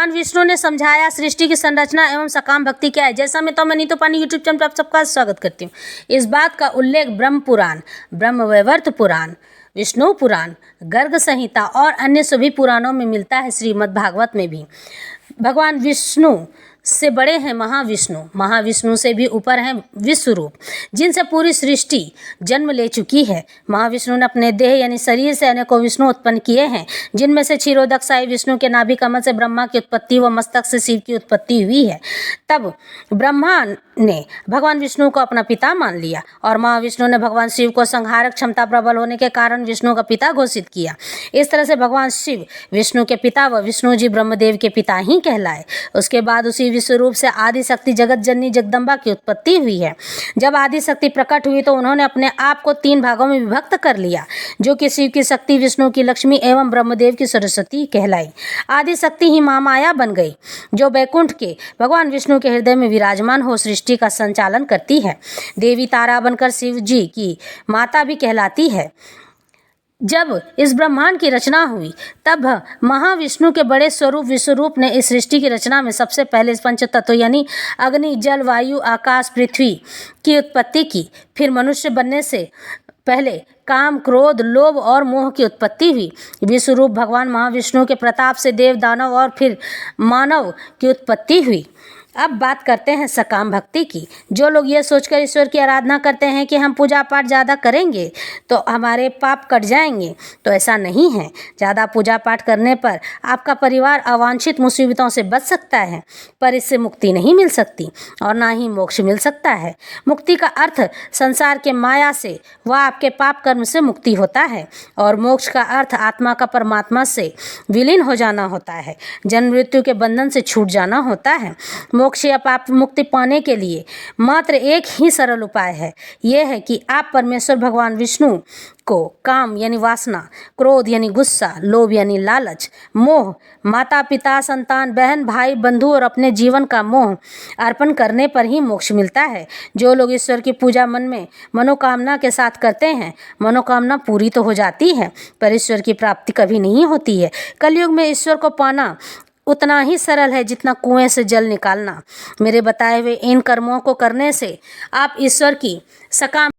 भगवान विष्णु ने समझाया सृष्टि की संरचना एवं सकाम भक्ति क्या है। जैसा मैं तो मैं नीतू पानी यूट्यूब चैनल पर आप सबका स्वागत करती हूँ। इस बात का उल्लेख ब्रह्म पुराण, ब्रह्मवैवर्त पुराण, विष्णु पुराण, गर्ग संहिता और अन्य सभी पुराणों में मिलता है। श्रीमद् भागवत में भी भगवान विष्णु से बड़े हैं महाविष्णु, महाविष्णु से भी ऊपर हैं विश्वरूप, जिनसे पूरी सृष्टि जन्म ले चुकी है। महाविष्णु ने अपने देह यानी शरीर से अनेकों विष्णु उत्पन्न किए हैं, जिनमें से क्षीरोदक साई विष्णु के नाभि कमल से ब्रह्मा की उत्पत्ति व मस्तक से शिव की उत्पत्ति हुई है। तब ब्रह्मा ने भगवान विष्णु को अपना पिता मान लिया और महाविष्णु ने भगवान शिव को संहारक क्षमता प्रबल होने के कारण विष्णु का पिता घोषित किया। इस तरह से भगवान शिव विष्णु के पिता व विष्णु जी ब्रह्मदेव के पिता ही कहलाए। उसके बाद उसी विश्वरूप से आदि शक्ति जगत जननी जगदम्बा की उत्पत्ति हुई है। जब आदि शक्ति प्रकट हुई तो उन्होंने अपने आप को 3 भागों में विभक्त कर लिया, जो कि शिव की शक्ति, विष्णु की लक्ष्मी एवं ब्रह्मदेव की सरस्वती कहलाई। आदि शक्ति ही महामाया बन गई, जो बैकुंठ के भगवान विष्णु के हृदय में विराजमान हो सृष्टि का संचालन करती है। देवी तारा बनकर शिव जी की माता भी कहलाती है। जब इस ब्रह्मांड की रचना हुई तब महाविष्णु के बड़े स्वरूप विश्वरूप ने इस सृष्टि की रचना में सबसे पहले पंच तत्व यानी अग्नि, जल, वायु, आकाश, पृथ्वी की उत्पत्ति की। फिर मनुष्य बनने से पहले काम, क्रोध, लोभ और मोह की उत्पत्ति हुई। विश्वरूप भगवान महाविष्णु के प्रताप से देव, दानव और फिर मानव की उत्पत्ति हुई। अब बात करते हैं सकाम भक्ति की। जो लोग ये सोचकर ईश्वर की आराधना करते हैं कि हम पूजा पाठ ज़्यादा करेंगे तो हमारे पाप कट जाएंगे, तो ऐसा नहीं है। ज़्यादा पूजा पाठ करने पर आपका परिवार अवांछित मुसीबतों से बच सकता है, पर इससे मुक्ति नहीं मिल सकती और ना ही मोक्ष मिल सकता है। मुक्ति का अर्थ संसार के माया से व आपके पाप कर्म से मुक्ति होता है और मोक्ष का अर्थ आत्मा का परमात्मा से विलीन हो जाना होता है, जन्म मृत्यु के बंधन से छूट जाना होता है। मोक्ष या पाप मुक्ति पाने के लिए मात्र एक ही सरल उपाय है। यह है कि आप परमेश्वर भगवान विष्णु को काम यानी वासना, क्रोध यानी गुस्सा, लोभ यानी लालच, मोह, माता पिता, संतान, बहन, भाई, बंधु और अपने जीवन का मोह अर्पण करने पर ही मोक्ष मिलता है। जो लोग ईश्वर की पूजा मन में मनोकामना के साथ करते हैं, मनोकामना पूरी तो हो जाती है, पर ईश्वर की प्राप्ति कभी नहीं होती है। कलयुग में ईश्वर को पाना उतना ही सरल है जितना कुएं से जल निकालना। मेरे बताए हुए इन कर्मों को करने से आप ईश्वर की सकाम